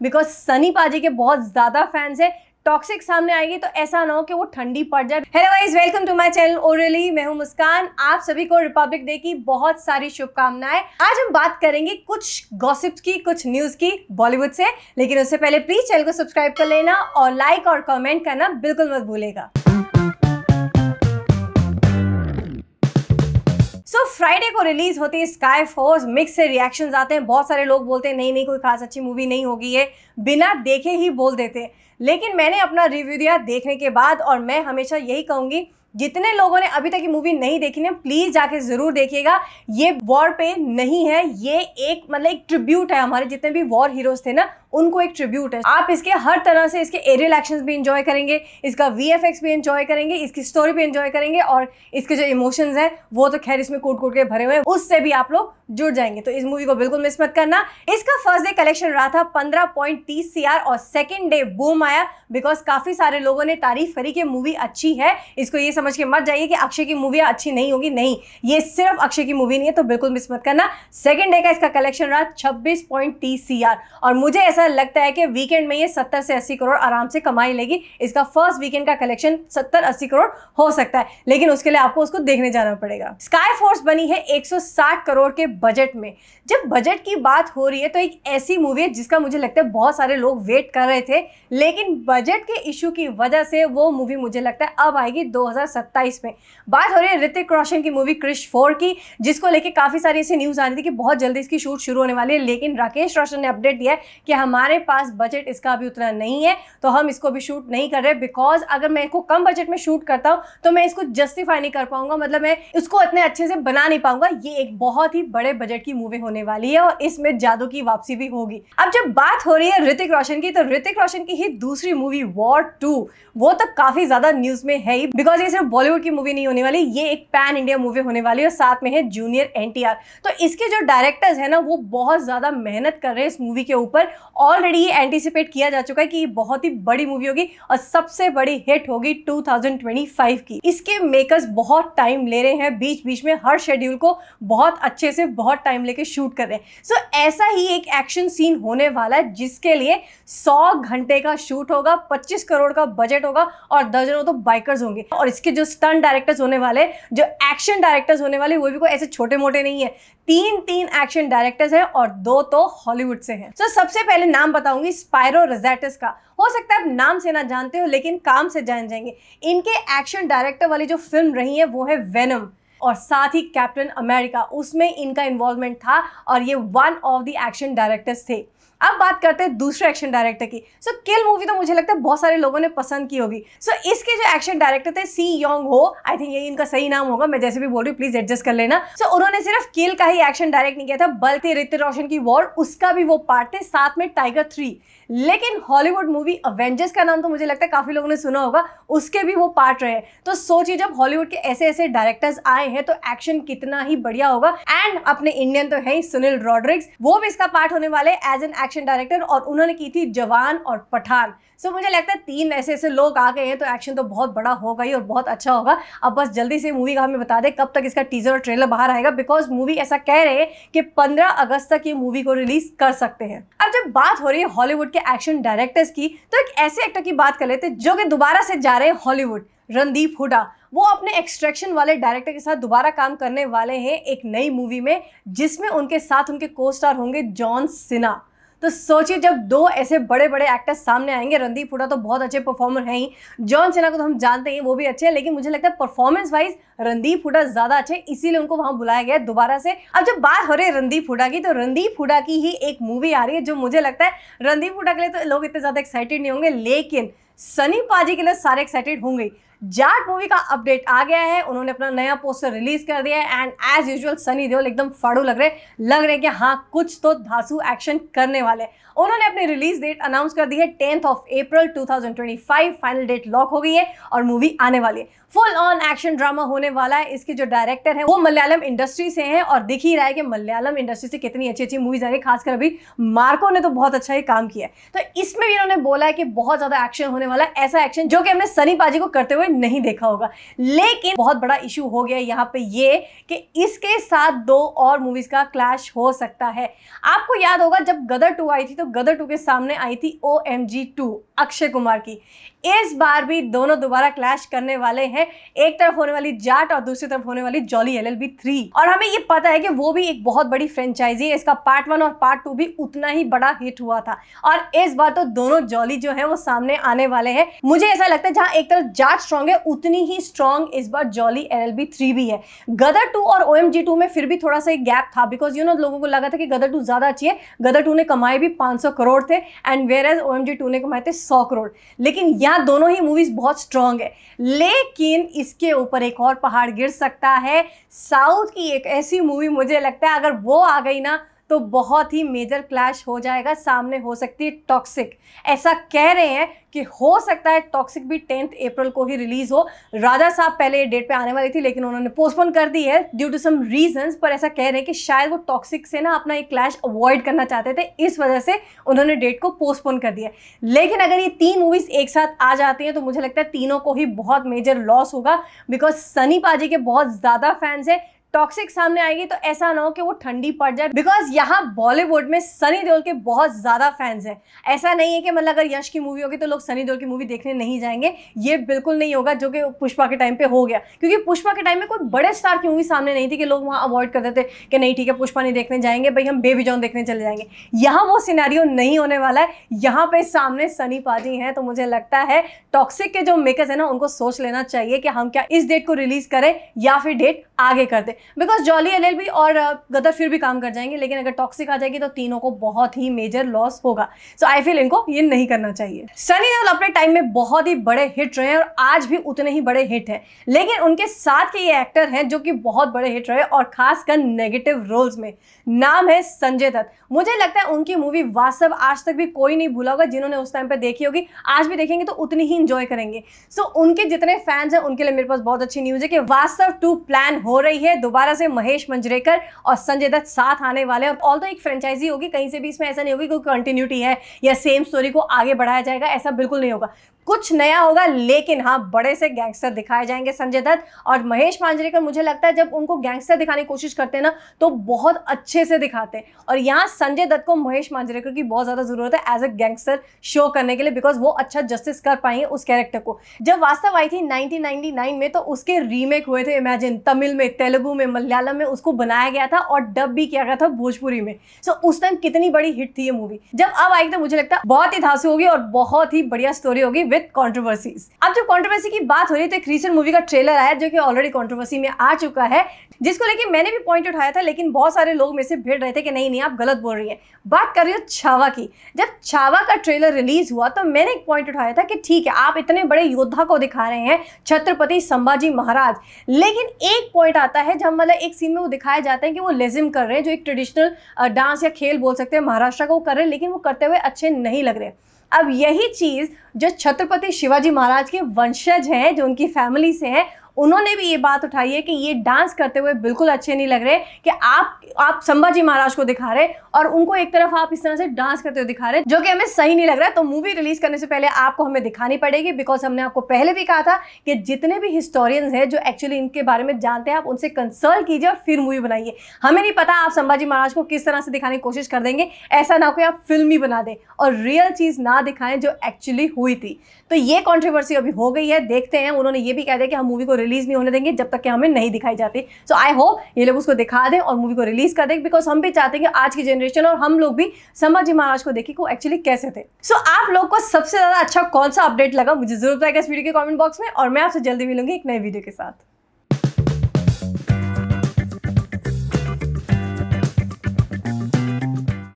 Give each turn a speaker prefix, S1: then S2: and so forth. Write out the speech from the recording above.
S1: Because Sunny पाजी के बहुत ज्यादा फैंस है। टॉक्सिक सामने आएगी तो ऐसा ना हो कि वो ठंडी पड़ जाए। Hello guys, welcome to my channel ओरली। मैं हूं मुस्कान। आप सभी को रिपब्लिक डे की बहुत सारी शुभकामनाएं। आज हम बात करेंगे कुछ गॉसिप्स की, कुछ न्यूज की बॉलीवुड से, लेकिन उससे पहले प्लीज चैनल को सब्सक्राइब कर लेना और लाइक और कमेंट करना बिल्कुल मत भूलेगा। फ्राइडे को रिलीज होती है स्काई फोर्स। मिक्स से रिएक्शंस आते हैं। बहुत सारे लोग बोलते हैं नहीं कोई खास अच्छी मूवी नहीं होगी, ये बिना देखे ही बोल देते हैं। लेकिन मैंने अपना रिव्यू दिया देखने के बाद, और मैं हमेशा यही कहूंगी, जितने लोगों ने अभी तक ये मूवी नहीं देखी ना, प्लीज जाके जरूर देखिएगा। ये वॉर पे नहीं है, ये एक एक ट्रिब्यूट है। हमारे जितने भी वॉर हीरोज थे ना, उनको एक ट्रिब्यूट है। आप इसके हर तरह से इसके एरियल एक्शंस भी एंजॉय करेंगे, इसका वीएफएक्स भी एंजॉय करेंगे, इसकी स्टोरी भी एंजॉय करेंगे, और इसके जो इमोशंस हैं वो तो खैर इसमें कूट के भरे हुए हैं, उससे भी आप लोग जुड़ जाएंगे। तो इस मूवी को बिल्कुल मिस मत करना। इसका फर्स्ट डे कलेक्शन रहा था 15.30 CR और सेकेंड डे बूम आया, बिकॉज काफी सारे लोगों ने तारीफ करी कि मूवी अच्छी है। इसको ये समझ के मत जाइए कि अक्षय की मूवी अच्छी नहीं होगी, नहीं, ये सिर्फ अक्षय की मूवी नहीं है, तो बिल्कुल मिस मत करना। सेकेंड डे का इसका कलेक्शन रहा 26.30 CR और मुझे ऐसा लगता है कि वीकेंड में ये 70 से 80 करोड़ आराम से कमाई लेगी। इसका फर्स्ट वीकेंड का कलेक्शन 70-80 करोड़ हो सकता है, लेकिन उसके लिए आपको उसको देखने जाना पड़ेगा। स्काई फोर्स बनी है 160 करोड़ के बजट में। जब बजट की बात हो रही है तो एक ऐसी मूवी है जिसका मुझे लगता है बहुत सारे लोग वेट कर रहे थे, लेकिन बजट के इशू की वजह से वो मूवी मुझे लगता है अब आएगी 2027 में। बात हो रही है ऋतिक रोशन की मूवी क्रिश 4 की, जिसको लेके काफी सारी ऐसी न्यूज आ रही थी कि बहुत जल्दी इसकी शूट शुरू होने वाली है, लेकिन राकेश रोशन ने अपडेट दिया है कि हमारे पास बजट इसका अभी उतना नहीं है, तो हम इसको भी शूट नहीं कर रहे। बिकॉज अगर मैं इसको कम बजट में शूट करता हूं तो मैं इसको जस्टिफाई नहीं कर पाऊंगा, मतलब मैं इसको इतने अच्छे से बना नहीं पाऊंगा। ये एक बहुत ही बड़े बजट की मूवी होने वाली है और इसमें जादू की वापसी भी होगी। अब जब बात हो रही है ऋतिक रोशन की, तो ऋतिक रोशन की ही दूसरी मूवी वॉर 2 वो तो काफी ज्यादा न्यूज में है ही, बिकॉज ये सिर्फ बॉलीवुड की मूवी नहीं होने वाली, ये एक पैन इंडिया मूवी होने वाली है और साथ में है जूनियर NTR। तो इसके जो डायरेक्टर्स है ना, वो बहुत ज्यादा मेहनत कर रहे हैं इस मूवी के ऊपर। ऑलरेडी ये एंटिसिपेट किया जा चुका है कि ये बहुत ही बड़ी मूवी होगी और सबसे बड़ी हिट होगी 2025 की। इसके मेकर्स बहुत टाइम ले रहे हैं, बीच बीच में हर शेड्यूल को बहुत अच्छे से बहुत टाइम लेके शूट कर रहे हैं। सो ऐसा ही एक एक्शन सीन होने वाला है जिसके लिए 100 घंटे का शूट होगा, 25 करोड़ का बजट होगा और दर्जनों तो बाइकर्स होंगे। और इसके जो स्टंट डायरेक्टर्स होने वाले, जो एक्शन डायरेक्टर्स होने वाले, वो भी कोई ऐसे छोटे मोटे नहीं है। 3 एक्शन डायरेक्टर्स हैं और 2 तो हॉलीवुड से हैं। तो सबसे पहले नाम बताऊंगी स्पाइरो रोज़ेटिस का। हो सकता है आप नाम से ना जानते हो, लेकिन काम से जान जाएंगे। इनके एक्शन डायरेक्टर वाली जो फिल्म रही है वो है वेनम, और साथ ही कैप्टन अमेरिका, उसमें इनका इन्वॉल्वमेंट था और ये one of the action directors थे। अब बात करते हैं दूसरे एक्शन डायरेक्टर की। किल मूवी तो मुझे लगता है बहुत सारे लोगों ने पसंद की होगी। इसके जो एक्शन डायरेक्टर थे सी योंग हो, आई थिंक ये इनका सही नाम होगा, मैं जैसे भी बोल रही हूँ प्लीज एडजस्ट कर लेना। उन्होंने सिर्फ किल का ही एक्शन डायरेक्ट नहीं किया था, बल्कि ऋतिक रोशन की वॉर उसका भी वो पार्ट थे, साथ में टाइगर 3। लेकिन हॉलीवुड मूवी अवेंजर्स का नाम तो मुझे लगता है काफी लोगों ने सुना होगा, उसके भी वो पार्ट रहे। तो सोचिए जब हॉलीवुड के ऐसे ऐसे डायरेक्टर्स आए हैं तो एक्शन कितना ही बढ़िया होगा। एंड अपने इंडियन तो है ही सुनील रॉड्रिग्स, वो भी इसका पार्ट होने वाले एज एन एक्शन डायरेक्टर, और उन्होंने की थी जवान और पठान। मुझे लगता है 3 ऐसे ऐसे लोग आ गए हैं तो एक्शन तो बहुत बड़ा होगा ही और बहुत अच्छा होगा। अब बस जल्दी से मूवी का हमें बता दे कब तक इसका टीजर और ट्रेलर बाहर आएगा, बिकॉज मूवी ऐसा कह रहे हैं कि 15 अगस्त तक ये मूवी को रिलीज कर सकते हैं। अब जब बात हो रही है हॉलीवुड के एक्शन डायरेक्टर्स की, तो एक ऐसे एक्टर की बात कर लेते हैं जो कि दोबारा से जा रहे हैं हॉलीवुड, रणदीप हुडा। वो अपने एक्सट्रैक्शन वाले डायरेक्टर के साथ दोबारा काम करने वाले हैं एक नई मूवी में, जिसमें उनके साथ उनके को स्टार होंगे जॉन सिना। तो सोचिए जब 2 ऐसे बड़े बड़े एक्टर्स सामने आएंगे। रणदीप हुडा तो बहुत अच्छे परफॉर्मर हैं ही, जॉन सिन्हा को तो हम जानते हैं वो भी अच्छे हैं, लेकिन मुझे लगता है परफॉर्मेंस वाइज रणदीप हुडा ज्यादा अच्छे, इसीलिए उनको वहां बुलाया गया दोबारा से। अब जब बात हो रही है रणदीप हुडा की, तो रणदीप हुडा की ही एक मूवी आ रही है जो मुझे लगता है रणदीप हुडा के लिए तो लोग इतने ज्यादा एक्साइटेड नहीं होंगे, लेकिन सनी पाजी के लिए सारे एक्साइटेड होंगे। जाट मूवी का अपडेट आ गया है, उन्होंने अपना नया पोस्टर रिलीज कर दिया है and as usual Sunny Deol एकदम फाड़ू लग रहे कि हाँ कुछ तो धांसू एक्शन करने वाले। उन्होंने अपनी रिलीज डेट अनाउंस कर दी है 10th of April 2025। Final date lock हो गई है और मूवी आने वाली है। फुल ऑन एक्शन ड्रामा होने वाला है। इसके जो डायरेक्टर है वो मलयालम इंडस्ट्री से हैं और दिख ही रहा है कि मलयालम इंडस्ट्री से कितनी अच्छी अच्छी मूवीज आ रही है। खासकर अभी मार्को ने तो बहुत अच्छा ही काम किया है। तो इसमें भी इन्होंने बोला है कि बहुत ज्यादा एक्शन होने वाला है, ऐसा एक्शन जो कि हमने सनी पाजी को करते हुए नहीं देखा होगा। लेकिन बहुत बड़ा इशू हो गया यहाँ पे ये कि इसके साथ 2 और मूवीज का क्लैश हो सकता है। आपको याद होगा जब गदर 2 आई थी तो गदर 2 के सामने आई थी OMG 2 अक्षय कुमार की। इस बार भी दोनों दोबारा क्लैश करने वाले हैं, एक तरफ होने वाली जाट और दूसरी तरफ होने वाली जॉली LLB 3। और हमें ये पता है कि वो भी एक बहुत बड़ी फ्रेंचाइजी है, इसका पार्ट 1 और पार्ट 2 भी उतना ही बड़ा हिट हुआ था और इस बार तो दोनों जॉली जो है वो सामने आने वाले हैं। मुझे ऐसा लगता है जहां एक तरफ जाट स्ट्रॉन्ग है उतनी ही स्ट्रॉन्ग इस बार जॉली LLB 3 भी है। गदर 2 और OMG 2 में फिर भी थोड़ा सा एक गैप था, बिकॉज लोगों को लगा था कि गदर 2 ज्यादा अच्छी है। गदर 2 ने कमाए भी 500 करोड़ थे एंड वेयर एज OMG 2 ने कमाए थे 100 करोड़। लेकिन यहाँ दोनों ही मूवीज बहुत स्ट्रॉन्ग है, लेकिन इसके ऊपर एक और पहाड़ गिर सकता है। साउथ की एक ऐसी मूवी, मुझे लगता है अगर वो आ गई ना तो बहुत ही मेजर क्लैश हो जाएगा, सामने हो सकती है टॉक्सिक। ऐसा कह रहे हैं कि हो सकता है टॉक्सिक भी 10 अप्रैल को ही रिलीज हो। राजा साहब पहले ये डेट पे आने वाली थी लेकिन उन्होंने पोस्टपोन कर दी है ड्यू टू सम रीजंस, पर ऐसा कह रहे हैं कि शायद वो टॉक्सिक से ना अपना एक क्लैश अवॉइड करना चाहते थे, इस वजह से उन्होंने डेट को पोस्टपोन कर दिया। लेकिन अगर ये 3 मूवीज एक साथ आ जाती हैं तो मुझे लगता है तीनों को ही बहुत मेजर लॉस होगा, बिकॉज सनी पाजी के बहुत ज्यादा फैंस है। टॉक्सिक सामने आएगी तो ऐसा ना हो कि वो ठंडी पड़ जाए, बिकॉज यहाँ बॉलीवुड में सनी देओल के बहुत ज्यादा फैंस हैं। ऐसा नहीं है कि मतलब अगर यश की मूवी होगी तो लोग सनी देओल की मूवी देखने नहीं जाएंगे, ये बिल्कुल नहीं होगा, जो कि पुष्पा के टाइम पे हो गया। क्योंकि पुष्पा के टाइम में कोई बड़े स्टार की मूवी सामने नहीं थी कि लोग वहाँ अवॉइड करते थे कि नहीं ठीक है पुष्पा नहीं देखने जाएंगे, भाई हम बेबी जॉन देखने चले जाएंगे। यहाँ वो सिनेरियो नहीं होने वाला है, यहाँ पे सामने सनी पाजी हैं। तो मुझे लगता है टॉक्सिक के जो मेकर्स है ना उनको सोच लेना चाहिए कि हम क्या इस डेट को रिलीज करें या फिर डेट आगे कर दें, बिकॉज जॉली LLB और गदर फिर भी काम कर जाएंगे, लेकिन अगर टॉक्सिक आ जाएगी तो तीनों को बहुत ही मेजर लॉस होगा। सो आई फील इनको ये नहीं करना चाहिए। सनी देओल अपने टाइम में बहुत ही बड़े हिट रहे और आज भी उतने ही बड़े हिट हैं, लेकिन उनके साथ के ये एक्टर हैं जो कि बहुत बड़े हिट रहे और खासकर नेगेटिव रोल्स में। नाम है संजय दत्त। मुझे लगता है उनकी मूवी वास्तव आज तक भी कोई नहीं भूला होगा, जिन्होंने उस टाइम पे देखी होगी आज भी देखेंगे तो उतनी ही इंजॉय करेंगे। सो उनके जितने फैंस हैं उनके लिए मेरे पास बहुत अच्छी न्यूज है कि वास्तव 2 प्लान हो रही है। दोबारा से महेश मंजरेकर और संजय दत्त साथ आने वाले हैं। ऑल्दो एक फ्रेंचाइजी होगी, कहीं से भी इसमें ऐसा नहीं होगी कोई कंटिन्यूटी है या सेम स्टोरी को आगे बढ़ाया जाएगा, ऐसा बिल्कुल नहीं होगा। कुछ नया होगा, लेकिन हाँ बड़े से गैंगस्टर दिखाए जाएंगे संजय दत्त और महेश मांजरेकर। मुझे लगता है जब उनको गैंगस्टर दिखाने की कोशिश करते हैं ना तो बहुत अच्छे से दिखाते हैं, और यहाँ संजय दत्त को महेश मांजरेकर की बहुत ज्यादा जरूरत है एज अ गैंगस्टर शो करने के लिए, बिकॉज वो अच्छा जस्टिस कर पाएंगे उस कैरेक्टर को। जब वास्तव आई थी 1999 में तो उसके रीमेक हुए थे, इमेजिन, तमिल में, तेलुगु में, मलयालम में उसको बनाया गया था और डब भी किया गया था भोजपुरी में। सो उस टाइम कितनी बड़ी हिट थी ये मूवी। जब अब आई तो मुझे लगता है बहुत ही धांसू होगी और बहुत ही बढ़िया स्टोरी होगी विद कंट्रोवर्सीज। अब जब कंट्रोवर्सी की बात हो रही है तो एक रीसेंट मूवी का ट्रेलर आया जो कि ऑलरेडी कंट्रोवर्सी में आ चुका है, जिसको लेके मैंने भी पॉइंट उठाया था, लेकिन बहुत सारे लोग मेरे से भिड़ रहे थे कि नहीं आप गलत बोल रही है। बात कर रही हूँ छावा की। जब छावा का ट्रेलर रिलीज हुआ तो मैंने एक पॉइंट उठाया था कि ठीक है आप इतने बड़े योद्धा को दिखा रहे हैं, छत्रपति संभाजी महाराज, लेकिन एक पॉइंट आता है जब मतलब एक सीन में वो दिखाया जाता है कि वो लेजिम कर रहे हैं, जो एक ट्रेडिशनल डांस या खेल बोल सकते हैं महाराष्ट्र का, वो कर रहे हैं, लेकिन वो करते हुए अच्छे नहीं लग रहे। अब यही चीज जो छत्रपति शिवाजी महाराज के वंशज हैं, जो उनकी फैमिली से हैं, उन्होंने भी ये बात उठाई है कि ये डांस करते हुए बिल्कुल अच्छे नहीं लग रहे कि आप संभाजी महाराज को दिखा रहे और उनको एक तरफ आप इस तरह से डांस करते हुए दिखा रहे, जो कि हमें सही नहीं लग रहा है। तो मूवी रिलीज करने से पहले आपको हमें दिखानी पड़ेगी, बिकॉज हमने आपको पहले भी कहा था कि जितने भी हिस्टोरियंस हैं जो एक्चुअली इनके बारे में जानते हैं, आप उनसे कंसल्ट कीजिए और फिर मूवी बनाइए। हमें नहीं पता आप संभाजी महाराज को किस तरह से दिखाने की कोशिश कर देंगे, ऐसा ना हो कि आप फिल्म ही बना दें और रियल चीज ना दिखाएं जो एक्चुअली हुई थी। तो ये कंट्रोवर्सी अभी हो गई है, देखते हैं। उन्होंने ये भी कह दिया कि हम मूवी को रिलीज नहीं होने देंगे जब तक कि हमें नहीं दिखाई जाती। सो आई होप ये लोग उसको दिखा दें और मूवी को रिलीज कर दें, बिकॉज हम भी चाहते हैं कि आज की जनरेशन और हम लोग भी संभाजी महाराज को देखें को एक्चुअली कैसे थे। सो आप लोग को सबसे ज्यादा अच्छा कौन सा अपडेट लगा मुझे जरूर बताइएगा इस वीडियो के कमेंट बॉक्स में, और मैं आपसे जल्दी मिलूंगी एक नए वीडियो के साथ।